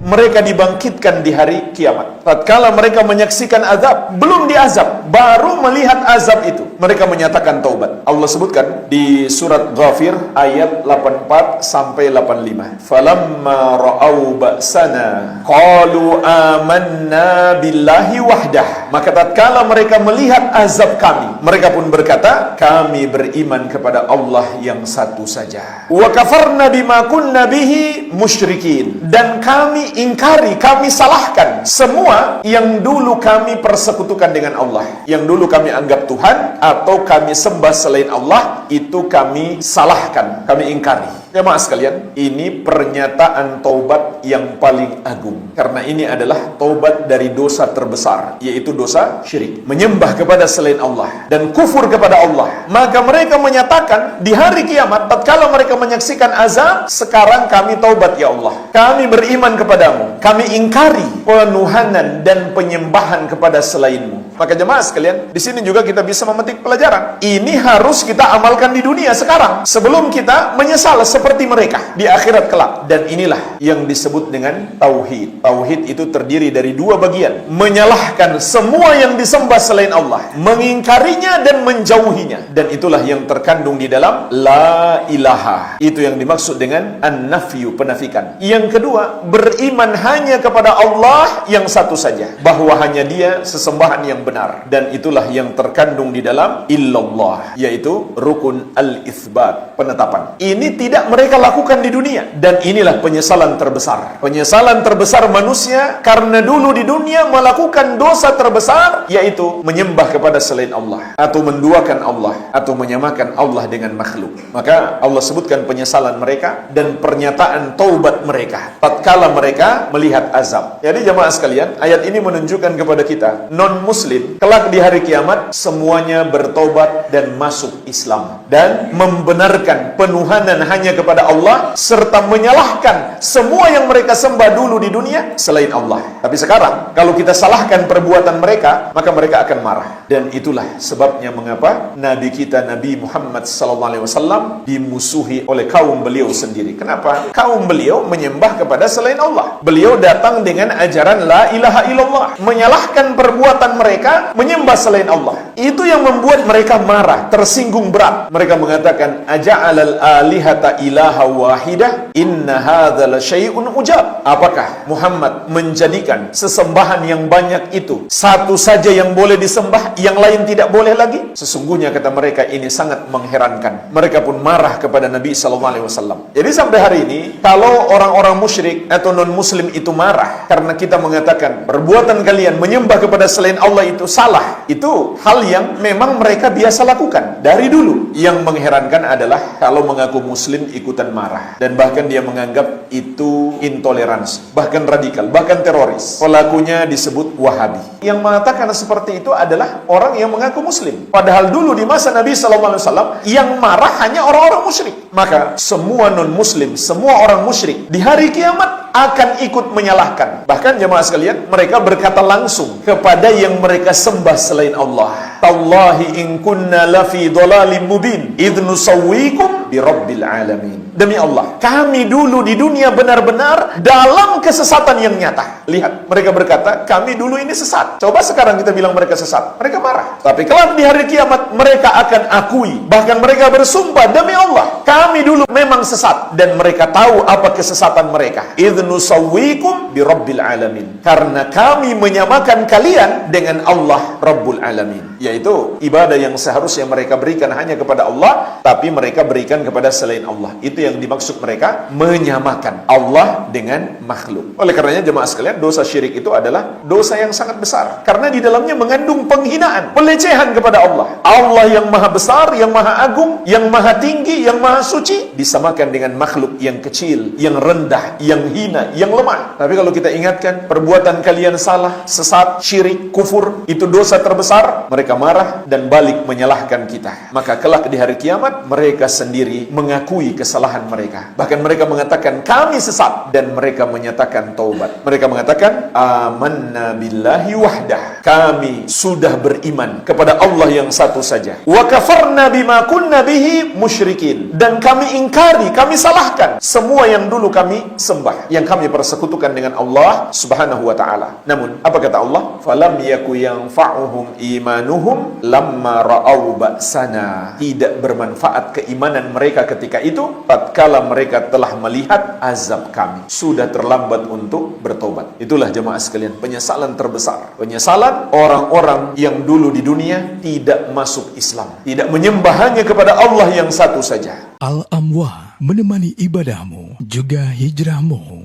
mereka dibangkitkan di hari kiamat. Tatkala mereka menyaksikan azab, belum diazab, baru melihat azab itu, mereka menyatakan taubat. Allah sebutkan di surat Ghafir ayat 84 sampai 85. Falamma ra'au ba'sana qalu amanna billahi wahdah. Maka tatkala mereka melihat azab kami, mereka pun berkata, kami beriman kepada Allah yang satu saja. Wa kafarna bima kunna bihi musyrikin. Dan kami ingkari, kami salahkan semua yang dulu kami persekutukan dengan Allah, yang dulu kami anggap Tuhan atau kami sembah selain Allah, itu kami salahkan, kami ingkari. Jemaah sekalian, ini pernyataan taubat yang paling agung, karena ini adalah taubat dari dosa terbesar, yaitu dosa syirik, menyembah kepada selain Allah dan kufur kepada Allah. Maka mereka menyatakan di hari kiamat, tatkala mereka menyaksikan azab, sekarang kami taubat ya Allah, kami beriman kepadamu, kami ingkari penuhanan dan penyembahan kepada selainmu. Maka jemaah sekalian, di sini juga kita bisa memetik pelajaran. Ini harus kita amalkan di dunia sekarang, sebelum kita menyesal seperti mereka di akhirat kelak. Dan inilah yang disebut dengan tauhid. Tauhid itu terdiri dari dua bagian: menyalahkan semua yang disembah selain Allah, mengingkarinya dan menjauhinya. Dan itulah yang terkandung di dalam la ilaha. Itu yang dimaksud dengan an-nafyu, penafikan. Yang kedua, beriman hanya kepada Allah yang satu saja, bahwa hanya Dia sesembahan yang benar. Dan itulah yang terkandung di dalam illallah, yaitu rukun al-itsbat, penetapan. Ini tidak mereka lakukan di dunia, dan inilah penyesalan terbesar. Penyesalan terbesar manusia karena dulu di dunia melakukan dosa terbesar, yaitu menyembah kepada selain Allah, atau menduakan Allah, atau menyamakan Allah dengan makhluk. Maka Allah sebutkan penyesalan mereka dan pernyataan taubat mereka tatkala mereka melihat azab. Jadi jemaah sekalian, ayat ini menunjukkan kepada kita, non-muslim kelak di hari kiamat semuanya bertobat dan masuk Islam, dan membenarkan penuhanan hanya kepada Allah, serta menyalahkan semua yang mereka sembah dulu di dunia selain Allah. Tapi sekarang kalau kita salahkan perbuatan mereka, maka mereka akan marah. Dan itulah sebabnya mengapa Nabi kita, Nabi Muhammad SAW, dimusuhi oleh kaum beliau sendiri. Kenapa? Kaum beliau menyembah kepada selain Allah. Beliau datang dengan ajaran la ilaha illallah, menyalahkan perbuatan mereka, menyembah selain Allah. Itu yang membuat mereka marah, tersinggung berat. Mereka mengatakan, aja'alal alihata ilaha wahidah, inna hadza la syai'un ujab. Apakah Muhammad menjadikan sesembahan yang banyak itu satu saja yang boleh disembah, yang lain tidak boleh lagi? Sesungguhnya kata mereka, ini sangat mengherankan. Mereka pun marah kepada Nabi SAW. Jadi sampai hari ini, kalau orang-orang musyrik atau non-muslim itu marah karena kita mengatakan perbuatan kalian menyembah kepada selain Allah itu salah, itu hal yang memang mereka biasa lakukan dari dulu. Yang mengherankan adalah kalau mengaku muslim ikutan marah, dan bahkan dia menganggap itu intoleransi, bahkan radikal, bahkan teroris. Pelakunya disebut Wahabi. Yang mengatakan seperti itu adalah orang yang mengaku muslim, padahal dulu di masa Nabi SAW yang marah hanya orang-orang musyrik. Maka semua non-muslim, semua orang musyrik di hari kiamat akan ikut menyalahkan. Bahkan jemaah sekalian, mereka berkata langsung kepada yang mereka sembah selain Allah, tallahi in kunna lafi dhalalim mubin idh nusawwikum bi rabbil alamin. Demi Allah, kami dulu di dunia benar-benar dalam kesesatan yang nyata. Lihat, mereka berkata, kami dulu ini sesat. Coba sekarang kita bilang mereka sesat, mereka marah. Tapi kelak di hari kiamat mereka akan akui, bahkan mereka bersumpah, demi Allah, kami dulu memang sesat. Dan mereka tahu apa kesesatan mereka. Idh nusawwikum bi rabbil alamin. Karena kami menyamakan kalian dengan Allah Rabbul Alamin, yaitu ibadah yang seharusnya mereka berikan hanya kepada Allah, tapi mereka berikan kepada selain Allah. Itu yang dimaksud mereka menyamakan Allah dengan makhluk. Oleh karenanya jemaah sekalian, dosa syirik itu adalah dosa yang sangat besar, karena di dalamnya mengandung penghinaan, pelecehan kepada Allah. Allah yang maha besar, yang maha agung, yang maha tinggi, yang maha suci, disamakan dengan makhluk yang kecil, yang rendah, yang hina, yang lemah. Tapi kalau kita ingatkan perbuatan kalian salah, sesat, syirik, kufur, itu dosa terbesar, mereka mereka marah dan balik menyalahkan kita. Maka kelak di hari kiamat, mereka sendiri mengakui kesalahan mereka. Bahkan mereka mengatakan, kami sesat. Dan mereka menyatakan taubat. Mereka mengatakan, amanna billahi wahdah. Kami sudah beriman kepada Allah yang satu saja. Wa kafarna bima kunna bihi musyrikin. Dan kami ingkari, kami salahkan semua yang dulu kami sembah, yang kami persekutukan dengan Allah subhanahu wa ta'ala. Namun, apa kata Allah? Falam yaku yanfa'uhum imanuhum lamma ra'au ba'sana. Tidak bermanfaat keimanan mereka ketika itu, tatkala mereka telah melihat azab kami. Sudah terlambat untuk bertobat. Itulah jemaah sekalian, penyesalan terbesar. Penyesalan orang-orang yang dulu di dunia tidak masuk Islam, tidak menyembah hanya kepada Allah yang satu saja. Al-Amwah, menemani ibadahmu juga hijrahmu.